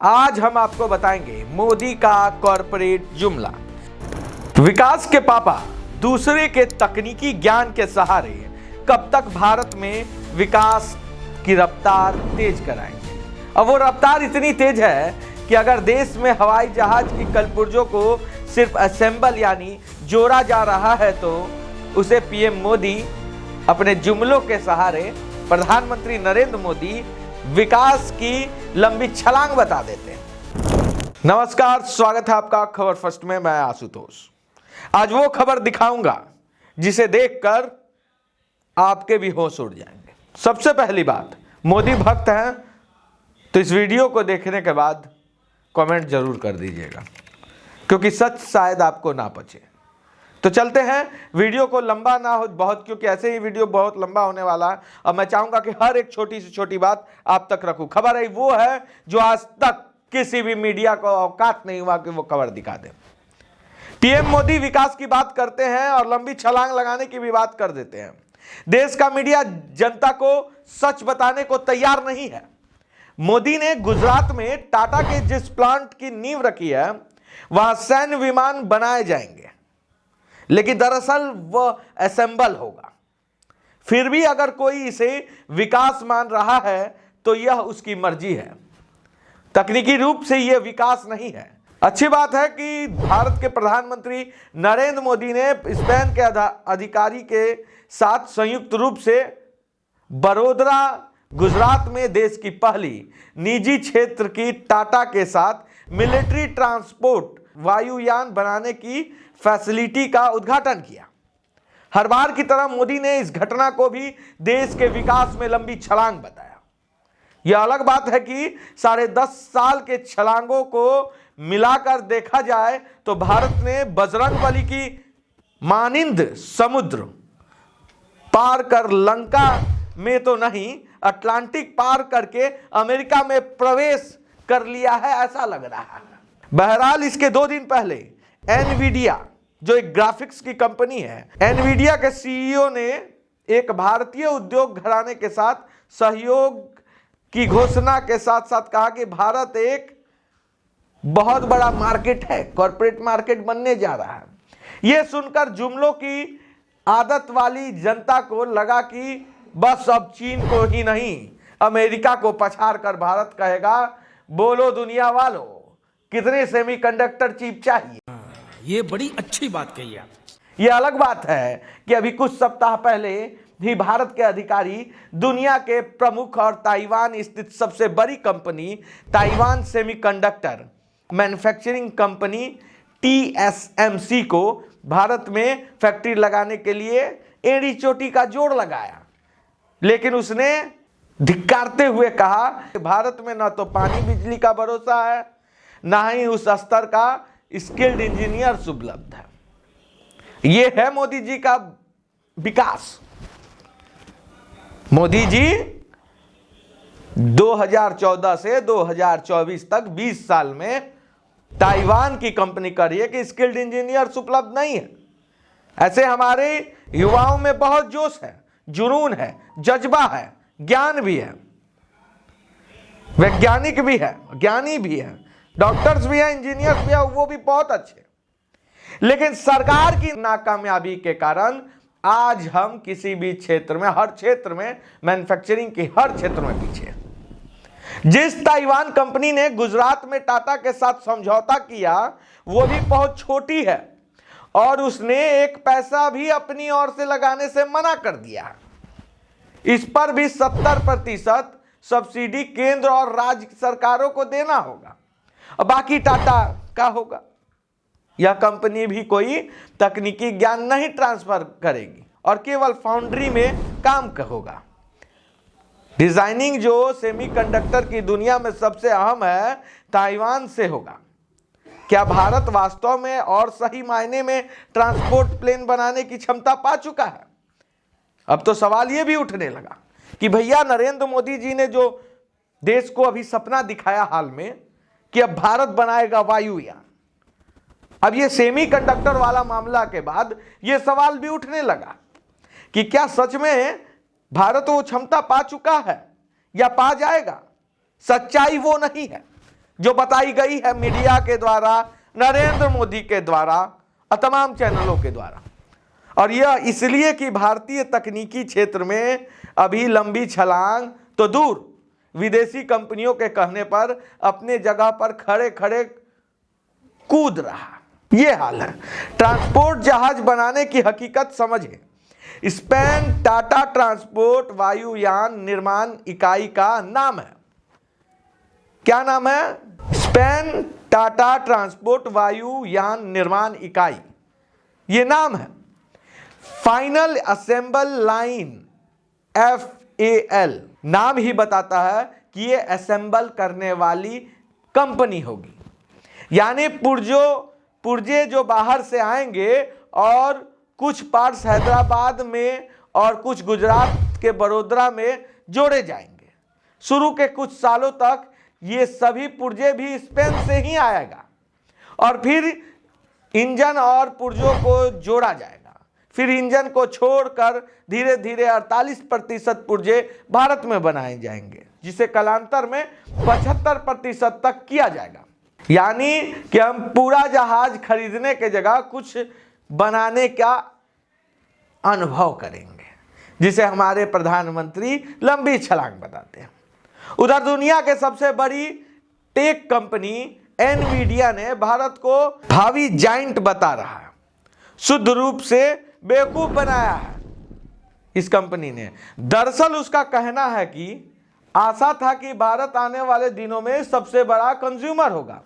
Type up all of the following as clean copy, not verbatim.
आज हम आपको बताएंगे मोदी का कॉरपोरेट जुमला। विकास के पापा दूसरे के तकनीकी ज्ञान के सहारे कब तक भारत में विकास की रफ्तार तेज कराएंगे। अब वो रफ्तार इतनी तेज है कि अगर देश में हवाई जहाज की कलपुर्जों को सिर्फ असेंबल यानी जोड़ा जा रहा है तो उसे पीएम मोदी अपने जुमलों के सहारे, प्रधानमंत्री नरेंद्र मोदी विकास की लंबी छलांग बता देते हैं। नमस्कार, स्वागत है आपका खबर फर्स्ट में। मैं आशुतोष। आज वो खबर दिखाऊंगा जिसे देखकर आपके भी होश उड़ जाएंगे। सबसे पहली बात, मोदी भक्त हैं तो इस वीडियो को देखने के बाद कमेंट जरूर कर दीजिएगा, क्योंकि सच शायद आपको ना पचे। तो चलते हैं, वीडियो को लंबा ना हो बहुत, क्योंकि ऐसे ही वीडियो बहुत लंबा होने वाला है और मैं चाहूंगा कि हर एक छोटी से छोटी बात आप तक रखूं। खबर है वो है जो आज तक किसी भी मीडिया को औकात नहीं हुआ कि वो खबर दिखा दे। पीएम मोदी विकास की बात करते हैं और लंबी छलांग लगाने की भी बात कर देते हैं। देश का मीडिया जनता को सच बताने को तैयार नहीं है। मोदी ने गुजरात में टाटा के जिस प्लांट की नींव रखी है वहां सैन्य विमान बनाए जाएंगे, लेकिन दरअसल वह असेंबल होगा। फिर भी अगर कोई इसे विकास मान रहा है तो यह उसकी मर्जी है। तकनीकी रूप से यह विकास नहीं है। अच्छी बात है कि भारत के प्रधानमंत्री नरेंद्र मोदी ने स्पेन के अधिकारी के साथ संयुक्त रूप से बड़ोदरा गुजरात में देश की पहली निजी क्षेत्र की टाटा के साथ मिलिट्री ट्रांसपोर्ट वायुयान बनाने की फैसिलिटी का उद्घाटन किया। हर बार की तरह मोदी ने इस घटना को भी देश के विकास में लंबी छलांग बताया। यह अलग बात है कि 10.5 साल के छलांगों को मिलाकर देखा जाए तो भारत ने बजरंगबली की मानिंद समुद्र पार कर लंका में तो नहीं, अटलांटिक पार करके अमेरिका में प्रवेश कर लिया है, ऐसा लग रहा है। बहरहाल इसके 2 दिन पहले एनवीडिया, जो एक ग्राफिक्स की कंपनी है, एनवीडिया के सीईओ ने एक भारतीय उद्योग घराने के साथ सहयोग की घोषणा के साथ साथ कहा कि भारत एक बहुत बड़ा मार्केट है, कॉर्पोरेट मार्केट बनने जा रहा है। यह सुनकर जुमलों की आदत वाली जनता को लगा कि बस अब चीन को ही नहीं अमेरिका को पछाड़ कर भारत कहेगा, बोलो दुनिया वालों, कितने सेमीकंडक्टर चिप चाहिए। ये बड़ी अच्छी बात कही आप। यह अलग बात है कि अभी कुछ सप्ताह पहले भी भारत के अधिकारी दुनिया के प्रमुख और ताइवान स्थित सबसे बड़ी company Taiwan semiconductor manufacturing company TSMC को भारत में फैक्ट्री लगाने के लिए एड़ी चोटी का जोड़ लगाया, लेकिन उसने धिक्कारते हुए कहा कि भारत में न तो पानी बिजली का भरोसा है, ना ही उस स्तर का स्किल्ड इंजीनियर्स उपलब्ध है। यह है मोदी जी का विकास। मोदी जी 2014 से 2024 तक 20 साल में ताइवान की कंपनी कर रही है कि स्किल्ड इंजीनियर्स उपलब्ध नहीं है। ऐसे हमारे युवाओं में बहुत जोश है, जुनून है, जज्बा है, ज्ञान भी है, वैज्ञानिक भी है, ज्ञानी भी है, डॉक्टर्स भी हैं, इंजीनियर्स भी हैं, वो भी बहुत अच्छे। लेकिन सरकार की नाकामयाबी के कारण आज हम किसी भी क्षेत्र में, हर क्षेत्र में, मैन्युफैक्चरिंग के हर क्षेत्र में पीछे हैं। जिस ताइवान कंपनी ने गुजरात में टाटा के साथ समझौता किया वो भी बहुत छोटी है और उसने एक पैसा भी अपनी ओर से लगाने से मना कर दिया। इस पर भी 70% सब्सिडी केंद्र और राज्य सरकारों को देना होगा और बाकी टाटा का होगा। यह कंपनी भी कोई तकनीकी ज्ञान नहीं ट्रांसफर करेगी और केवल फाउंड्री में काम होगा। डिजाइनिंग जो सेमीकंडक्टर की दुनिया में सबसे अहम है, ताइवान से होगा। क्या भारत वास्तव में और सही मायने में ट्रांसपोर्ट प्लेन बनाने की क्षमता पा चुका है? अब तो सवाल यह भी उठने लगा कि भैया नरेंद्र मोदी जी ने जो देश को अभी सपना दिखाया हाल में कि अब भारत बनाएगा वायुयान, अब ये सेमीकंडक्टर वाला मामला के बाद ये सवाल भी उठने लगा कि क्या सच में भारत वो क्षमता पा चुका है या पा जाएगा। सच्चाई वो नहीं है। जो बताई गई है मीडिया के द्वारा, नरेंद्र मोदी के द्वारा और तमाम चैनलों के द्वारा। और यह इसलिए कि भारतीय तकनीकी क्षेत्र में अभी लंबी छलांग तो दूर, विदेशी कंपनियों के कहने पर अपने जगह पर खड़े खड़े कूद रहा, ये हाल है। ट्रांसपोर्ट जहाज बनाने की हकीकत समझे। स्पेन टाटा ट्रांसपोर्ट वायुयान निर्माण इकाई का नाम है। क्या नाम है? स्पेन टाटा ट्रांसपोर्ट वायुयान निर्माण इकाई, ये नाम है। फाइनल असेंबल लाइन FAL नाम ही बताता है कि ये असेंबल करने वाली कंपनी होगी। यानी पुर्जे जो बाहर से आएंगे और कुछ पार्ट्स हैदराबाद में और कुछ गुजरात के बड़ोदरा में जोड़े जाएंगे। शुरू के कुछ सालों तक ये सभी पुर्जे भी स्पेन से ही आएगा और फिर इंजन और पुर्जों को जोड़ा जाएगा। फिर इंजन को छोड़कर धीरे धीरे 48% पुर्जे भारत में बनाए जाएंगे, जिसे कालांतर में 75% तक किया जाएगा। यानी कि हम पूरा जहाज खरीदने के जगह कुछ बनाने का अनुभव करेंगे, जिसे हमारे प्रधानमंत्री लंबी छलांग बताते हैं। उधर दुनिया के सबसे बड़ी टेक कंपनी एनवीडिया ने भारत को भावी जाइंट बता रहा है, शुद्ध रूप से बेवकूफ बनाया है इस कंपनी ने। दरअसल उसका कहना है कि आशा था कि भारत आने वाले दिनों में सबसे बड़ा कंज्यूमर होगा।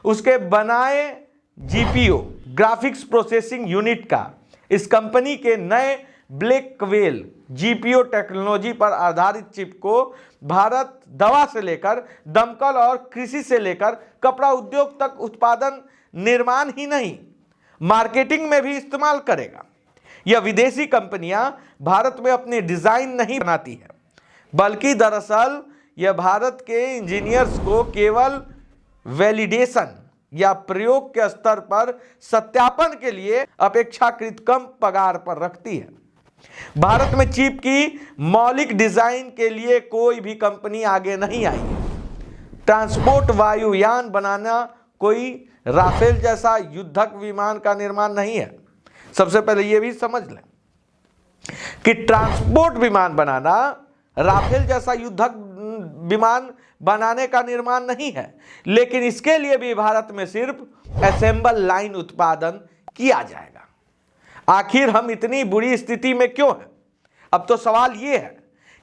उसके बनाए GPU ग्राफिक्स प्रोसेसिंग यूनिट का इस कंपनी के नए ब्लैकवेल GPU टेक्नोलॉजी पर आधारित चिप को भारत दवा से लेकर दमकल और कृषि से लेकर कपड़ा उद्योग तक उत्पादन, निर्माण ही नहीं, मार्केटिंग में भी इस्तेमाल करेगा। यह विदेशी कंपनियां भारत में अपने डिजाइन नहीं बनाती है, बल्कि दरअसल यह भारत के इंजीनियर्स को केवल वैलिडेशन या प्रयोग के स्तर पर सत्यापन के लिए अपेक्षाकृत कम पगार पर रखती है। भारत में चिप की मौलिक डिजाइन के लिए कोई भी कंपनी आगे नहीं आई है। ट्रांसपोर्ट वायुयान बनाना कोई राफेल जैसा युद्धक विमान का निर्माण नहीं है। सबसे पहले यह भी समझ लें कि ट्रांसपोर्ट विमान बनाना राफेल जैसा युद्धक विमान बनाने का निर्माण नहीं है, लेकिन इसके लिए भी भारत में सिर्फ असेंबल लाइन उत्पादन किया जाएगा। आखिर हम इतनी बुरी स्थिति में क्यों हैं? अब तो सवाल यह है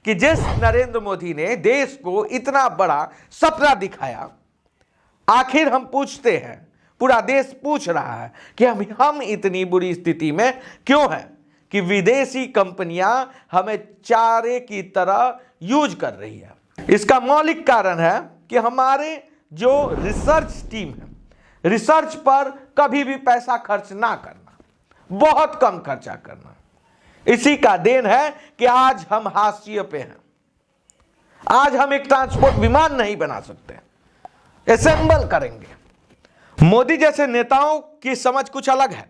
कि जिस नरेंद्र मोदी ने देश को इतना बड़ा सपना दिखाया, आखिर हम पूछते हैं, पूरा देश पूछ रहा है कि हम इतनी बुरी स्थिति में क्यों हैं कि विदेशी कंपनियां हमें चारे की तरह यूज कर रही है। इसका मौलिक कारण है कि हमारे जो रिसर्च टीम है, रिसर्च पर कभी भी पैसा खर्च ना करना, बहुत कम खर्चा करना। इसी का देन है कि आज हम हाशिए पे हैं। आज हम एक ट्रांसपोर्ट विमान नहीं बना सकते, असेंबल करेंगे। मोदी जैसे नेताओं की समझ कुछ अलग है।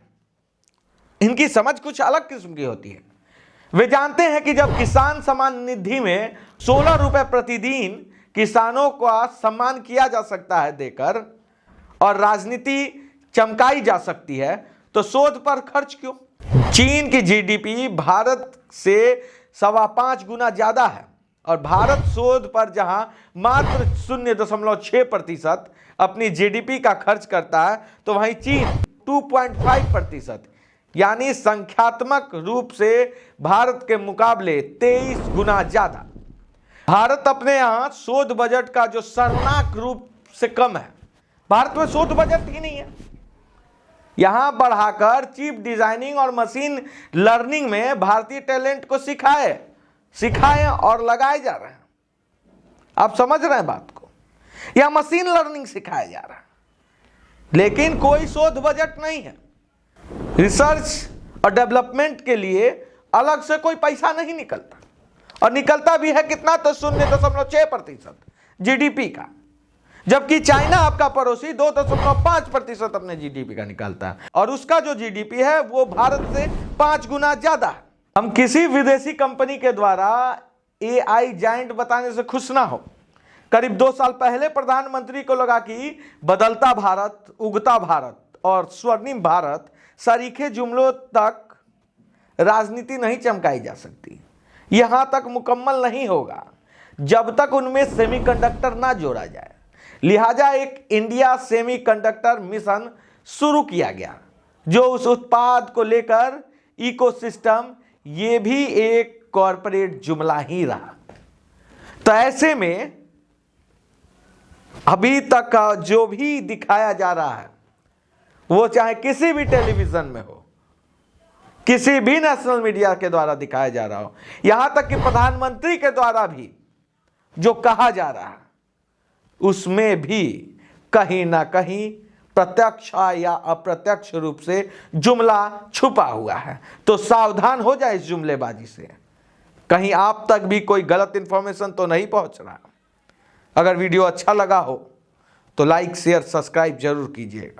इनकी समझ कुछ अलग किस्म की होती है। वे जानते हैं कि जब किसान सम्मान निधि में 16 रुपए प्रतिदिन किसानों का सम्मान किया जा सकता है देकर, और राजनीति चमकाई जा सकती है, तो शोध पर खर्च क्यों? चीन की GDP भारत से 5.25 गुना ज्यादा है, और भारत शोध पर जहां मात्र 0.6% अपनी GDP का खर्च करता है, तो वहीं चीन 2.5%, यानी संख्यात्मक रूप से भारत के मुकाबले 23 गुना ज्यादा। भारत अपने यहां शोध बजट का जो शर्मनाक रूप से कम है, भारत में शोध बजट ही नहीं है। यहां बढ़ाकर चिप डिजाइनिंग और मशीन लर्निंग में भारतीय टैलेंट को सिखाए और लगाए जा रहे हैं। आप समझ रहे हैं बात को? यह मशीन लर्निंग सिखाया जा रहा है, लेकिन कोई शोध बजट नहीं है। रिसर्च और डेवलपमेंट के लिए अलग से कोई पैसा नहीं निकलता, और निकलता भी है कितना, तो 0.6% GDP का, जबकि चाइना आपका पड़ोसी 2.5% अपने GDP का निकालता है, और उसका जो GDP है वो भारत से 5 गुना ज्यादा है। हम किसी विदेशी कंपनी के द्वारा AI जायंट बताने से खुश ना हो, करीब 2 साल पहले प्रधानमंत्री को लगा कि बदलता भारत, उगता भारत और स्वर्णिम भारत सरीखे जुमलों तक राजनीति नहीं चमकाई जा सकती। यहां तक मुकम्मल नहीं होगा जब तक उनमें सेमीकंडक्टर ना जोड़ा जाए। लिहाजा एक इंडिया सेमीकंडक्टर मिशन शुरू किया गया, जो उस उत्पाद को लेकर इकोसिस्टम, ये भी एक कॉरपोरेट जुमला ही रहा। तो ऐसे में अभी तक का जो भी दिखाया जा रहा है, वो चाहे किसी भी टेलीविजन में हो, किसी भी नेशनल मीडिया के द्वारा दिखाया जा रहा हो, यहां तक कि प्रधानमंत्री के द्वारा भी जो कहा जा रहा है, उसमें भी कहीं ना कहीं प्रत्यक्ष या अप्रत्यक्ष रूप से जुमला छुपा हुआ है। तो सावधान हो जाए इस जुमलेबाजी से, कहीं आप तक भी कोई गलत इंफॉर्मेशन तो नहीं पहुंच रहा। अगर वीडियो अच्छा लगा हो तो लाइक, शेयर, सब्सक्राइब जरूर कीजिएगा।